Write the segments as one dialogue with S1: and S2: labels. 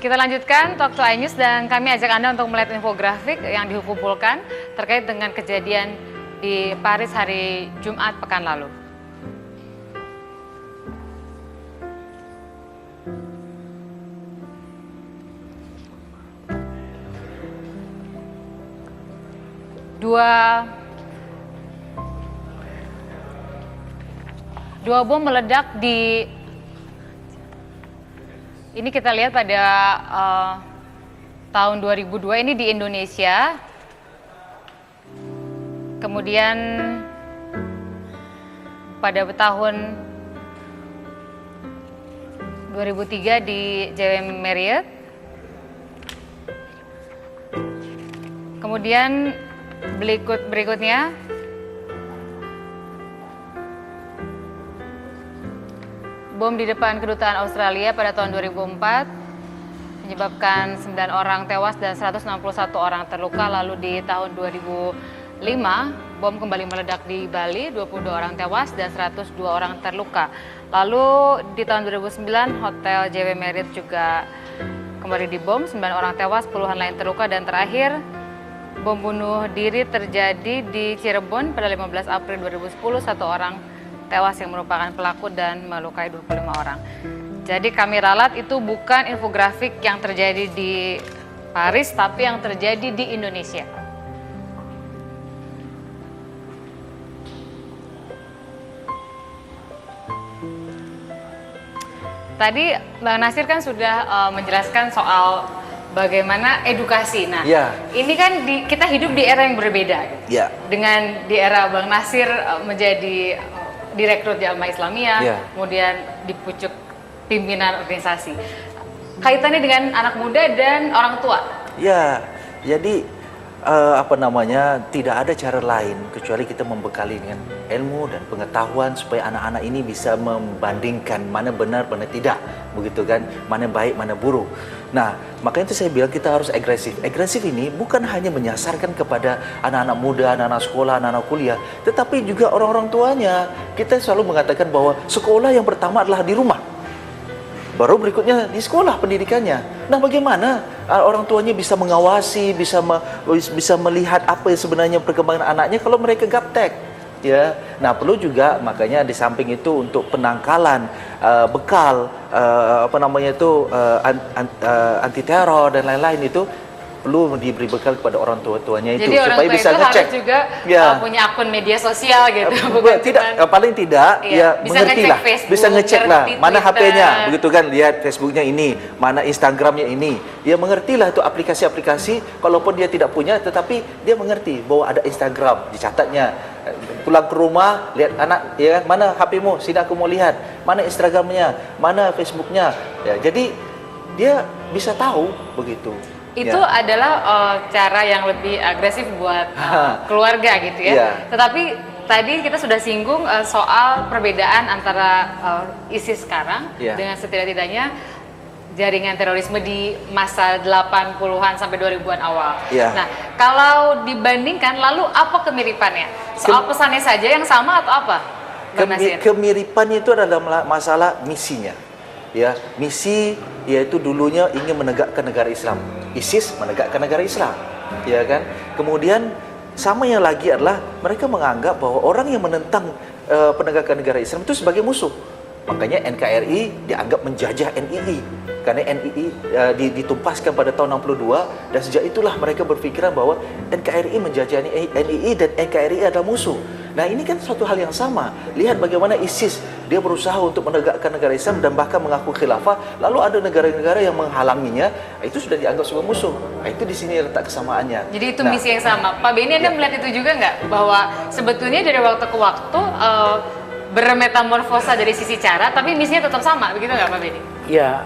S1: Kita lanjutkan Talk to iNews dan kami ajak Anda untuk melihat infografik yang dikumpulkan terkait dengan kejadian di Paris hari Jumat pekan lalu. Dua bom meledak di, ini kita lihat pada tahun 2002 ini di Indonesia. Kemudian pada tahun 2003 di JW Marriott. Kemudian berikutnya bom di depan kedutaan Australia pada tahun 2004 menyebabkan 9 orang tewas dan 161 orang terluka. Lalu di tahun 2005 bom kembali meledak di Bali, 22 orang tewas dan 102 orang terluka. Lalu di tahun 2009 Hotel JW Marriott juga kembali dibom, 9 orang tewas, puluhan lain terluka. Dan terakhir bom bunuh diri terjadi di Cirebon pada 15 April 2010, 1 orang tewas yang merupakan pelaku dan melukai 25 orang. Jadi kami ralat itu bukan infografik yang terjadi di Paris, tapi yang terjadi di Indonesia. Tadi Bang Nasir kan sudah menjelaskan soal bagaimana edukasi. Nah, ini kan kita hidup di era yang berbeda. Dengan di era Bang Nasir menjadi direktur Jamaah Islamiyah, kemudian di pucuk pimpinan organisasi. Kaitannya dengan anak muda dan orang tua.
S2: Ya, jadi tidak ada cara lain kecuali kita membekali dengan ilmu dan pengetahuan supaya anak-anak ini bisa membandingkan mana benar, mana tidak, begitu kan? Mana baik, mana buruk. Nah, makanya itu saya bilang kita harus agresif. Agresif ini bukan hanya menyasarkan kepada anak-anak muda, anak-anak sekolah, anak-anak kuliah, tetapi juga orang-orang tuanya. Kita selalu mengatakan bahwa sekolah yang pertama adalah di rumah. Baru berikutnya di sekolah pendidikannya. Nah, bagaimana orang tuanya bisa mengawasi, bisa melihat apa yang sebenarnya perkembangan anaknya kalau mereka gaptek? Ya, nah perlu juga makanya di samping itu untuk penangkalan bekal anti teror dan lain-lain itu perlu diberi bekal kepada orang tua-tuanya itu.
S1: Jadi supaya bisa ngecek juga punya akun media sosial gitu.
S2: Paling tidak mengertilah, bisa ngecek lah mana HP-nya, begitu kan, lihat Facebooknya ini, mana Instagramnya ini. Dia mengertilah itu aplikasi-aplikasi, kalaupun dia tidak punya, tetapi dia mengerti bahwa ada Instagram, dicatatnya. Pulang ke rumah, lihat anak, ya kan, mana HP-mu, sini aku mau lihat, mana Instagramnya, mana Facebooknya. Ya, jadi dia bisa tahu begitu.
S1: Itu adalah cara yang lebih agresif buat keluarga gitu ya. Tetapi tadi kita sudah singgung soal perbedaan antara ISIS sekarang dengan setidak-tidaknya jaringan terorisme di masa 80-an sampai 2000-an awal. Nah, kalau dibandingkan, lalu apa kemiripannya? Soal pesannya saja yang sama atau apa, Bang Nasir?
S2: Kemiripannya itu adalah masalah misinya. Ya, misi yaitu dulunya ingin menegakkan negara Islam. ISIS menegakkan negara Islam, ya kan? Kemudian sama yang lagi adalah mereka menganggap bahwa orang yang menentang penegakan negara Islam itu sebagai musuh. Makanya NKRI dianggap menjajah NII karena NII ditumpaskan pada tahun 62, dan sejak itulah mereka berpikiran bahwa NKRI menjajah NII dan NKRI adalah musuh. Nah, ini kan suatu hal yang sama. Lihat bagaimana ISIS dia berusaha untuk menegakkan negara Islam dan bahkan mengaku khilafah, lalu ada negara-negara yang menghalanginya, itu sudah dianggap sebagai musuh. Nah, itu di sini letak kesamaannya.
S1: Jadi itu misi yang sama. Pak Benny, Anda melihat itu juga nggak, bahwa sebetulnya dari waktu ke waktu bermetamorfosa dari sisi cara, tapi misinya tetap sama, begitu nggak Pak Benny?
S3: Ya,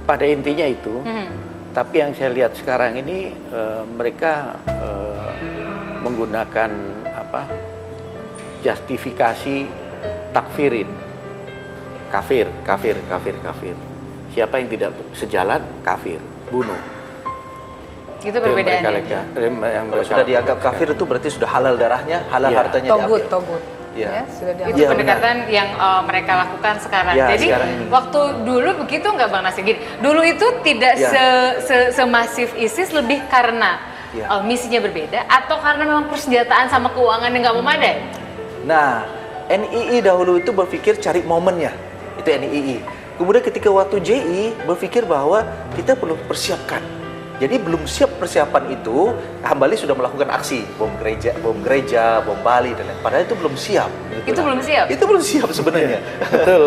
S3: pada intinya itu. Tapi yang saya lihat sekarang ini mereka menggunakan justifikasi takfirin, kafir. Siapa yang tidak sejalan, kafir, bunuh.
S1: Itu perbedaannya.
S2: Yang sudah dianggap kafir itu berarti sudah halal darahnya, halal hartanya.
S1: Togut.
S2: Ya.
S4: sudah
S1: Itu
S4: diambil.
S2: Iya,
S1: pendekatan yang mereka lakukan sekarang.
S2: Ya,
S1: Jadi
S2: sekarang ini.
S1: waktu dulu begitu nggak Bang Nasir? Gini, dulu itu tidak
S2: Ya.
S1: semasif ISIS, lebih karena
S2: Ya.
S1: misinya berbeda atau karena memang persenjataan sama keuangan yang nggak memadai?
S2: Nah, NII dahulu itu berpikir cari momennya, itu NII. Kemudian ketika waktu JI berpikir bahwa kita perlu persiapkan. Jadi belum siap persiapan itu, Hambali sudah melakukan aksi bom gereja, bom Bali dan lain. Padahal itu belum siap. Gitu
S1: Itu
S2: lah.
S1: belum siap?
S2: Itu belum siap sebenarnya.
S3: Betul.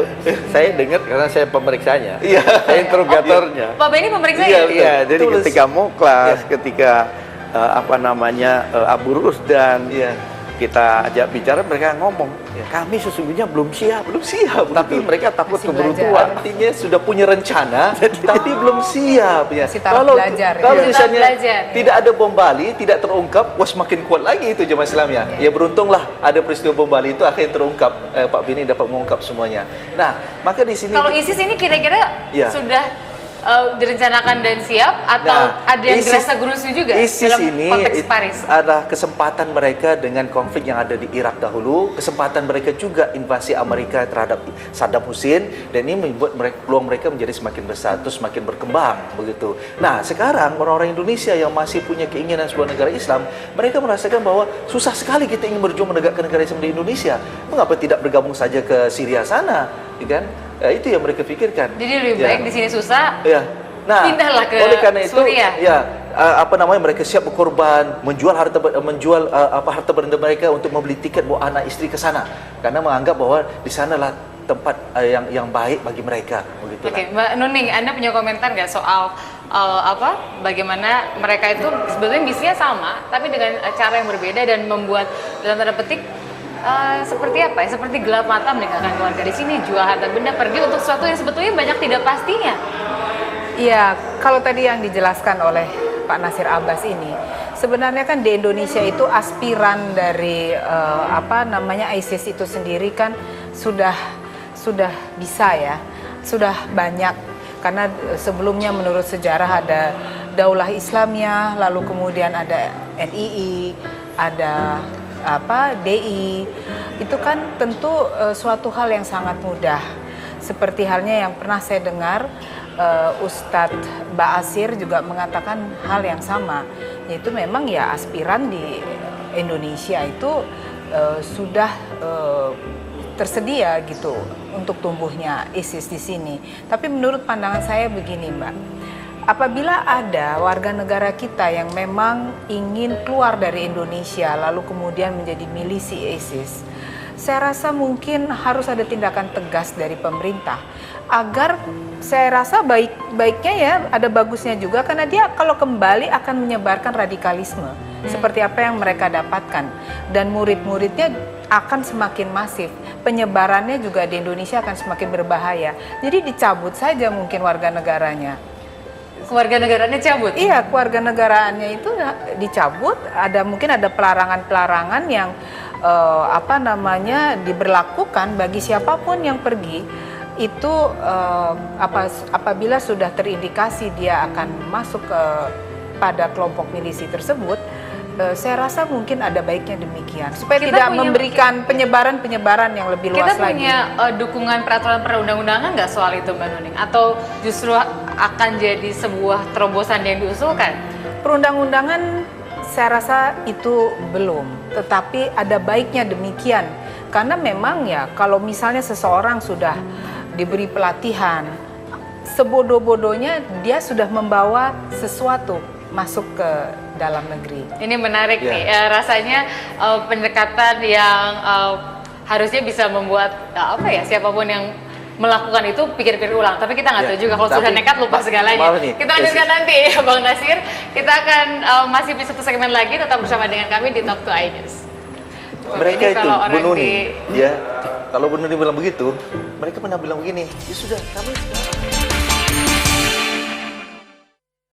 S3: Saya dengar karena saya pemeriksanya.
S2: Iya.
S3: Saya interrogatornya.
S1: Pak Benny pemeriksa
S2: Iya,
S1: ya?
S2: betul.
S3: Iya, jadi
S2: Betul.
S3: ketika Muklas,
S2: Iya.
S3: ketika Abu Rusdan,
S2: Iya.
S3: kita ajak bicara, mereka ngomong, kami sesungguhnya belum siap.
S2: Belum siap.
S3: Tapi
S2: betul.
S3: mereka takut
S4: Masih
S3: keburu
S4: belajar.
S3: tua.
S2: Artinya sudah punya rencana, tapi belum siap ya.
S4: Masih tahap belajar, ya.
S2: Kalau
S1: Masih tahap
S2: misalnya
S1: belajar.
S2: tidak ada bom Bali, tidak terungkap, wah semakin kuat lagi itu jemaah Islamnya. Ya beruntunglah ada peristiwa bom Bali itu akhirnya terungkap. Pak Bini dapat mengungkap semuanya. Nah, maka di sini
S1: Kalau ISIS ini kira-kira
S2: Iya.
S1: sudah direncanakan dan siap atau
S2: Nah,
S1: ada yang
S2: ISIS-
S1: gerasa gerusu juga
S2: ISIS
S1: dalam
S2: ini
S1: konteks Paris?
S2: adalah kesempatan mereka dengan konflik yang ada di Irak dahulu, kesempatan mereka juga invasi Amerika terhadap Saddam Hussein, dan ini membuat peluang mereka menjadi semakin besar, terus semakin berkembang begitu. Nah, sekarang orang-orang Indonesia yang masih punya keinginan sebuah negara Islam, mereka merasakan bahwa susah sekali kita ingin berjuang menegakkan negara Islam di Indonesia. Mengapa tidak bergabung saja ke Syria sana, ya kan? Itu yang mereka pikirkan.
S1: Jadi lebih
S2: Ya.
S1: baik di sini susah,
S2: Ya. Nah,
S1: pindahlah ke
S2: oleh karena itu,
S1: Suriah.
S2: ya mereka siap berkorban, menjual harta benda mereka untuk membeli tiket bawa anak istri ke sana, karena menganggap bahwa di sanalah tempat yang baik bagi mereka, begitu.
S1: Oke, Mbak Nuning, Anda punya komentar nggak soal bagaimana mereka itu sebetulnya misinya sama, tapi dengan cara yang berbeda dan membuat dalam tanda petik seperti apa ya? Seperti gelap mata meninggalkan keluarga di sini, jual harta benda, pergi untuk sesuatu yang sebetulnya banyak tidak pastinya.
S4: Iya, kalau tadi yang dijelaskan oleh Pak Nasir Abbas ini, sebenarnya kan di Indonesia itu aspiran dari ISIS itu sendiri kan sudah bisa ya, sudah banyak. Karena sebelumnya menurut sejarah ada Daulah Islamiyah, lalu kemudian ada NII, ada DI. Itu kan tentu suatu hal yang sangat mudah. Seperti halnya yang pernah saya dengar Ustadz Ba'asir juga mengatakan hal yang sama, yaitu memang ya aspiran di Indonesia itu sudah tersedia gitu untuk tumbuhnya ISIS di sini. Tapi menurut pandangan saya begini, Mbak, apabila ada warga negara kita yang memang ingin keluar dari Indonesia lalu kemudian menjadi milisi ISIS, saya rasa mungkin harus ada tindakan tegas dari pemerintah agar, saya rasa baiknya ya ada bagusnya juga, karena dia kalau kembali akan menyebarkan radikalisme seperti apa yang mereka dapatkan, dan murid-muridnya akan semakin masif, penyebarannya juga di Indonesia akan semakin berbahaya. Jadi dicabut saja mungkin warga negaranya.
S1: Keluarga negaranya cabut?
S4: Iya, keluarga negaraannya itu dicabut, mungkin ada pelarangan-pelarangan yang diberlakukan bagi siapapun yang pergi itu apabila sudah terindikasi dia akan masuk pada kelompok milisi tersebut. Saya rasa mungkin ada baiknya demikian supaya
S1: Kita
S4: tidak
S1: punya-
S4: memberikan penyebaran yang lebih luas
S1: Kita
S4: lagi.
S1: punya dukungan peraturan perundang-undangan nggak soal itu, Mbak Nuning? Atau justru akan jadi sebuah terobosan yang diusulkan?
S4: Perundang-undangan saya rasa itu belum, tetapi ada baiknya demikian. Karena memang ya kalau misalnya seseorang sudah diberi pelatihan, sebodoh-bodohnya dia sudah membawa sesuatu masuk ke dalam negeri.
S1: Ini menarik
S2: Ya.
S1: nih, rasanya pendekatan yang harusnya bisa membuat siapapun yang melakukan itu pikir-pikir ulang. Tapi kita nggak
S2: Ya,
S1: tahu juga kalau sudah
S2: tapi-
S1: nekat lupa segalanya.
S2: maaf nih,
S1: Kita lanjutkan nanti ya Bang Nasir. Kita akan masih di satu segmen lagi, tetap bersama dengan kami di Talk to iNews.
S2: Mereka
S1: Ini
S2: itu
S1: kalau orang
S2: Bu Nuni,
S1: di-
S2: ya kalau Bu Nuni bilang begitu, mereka pernah bilang begini, ya sudah kami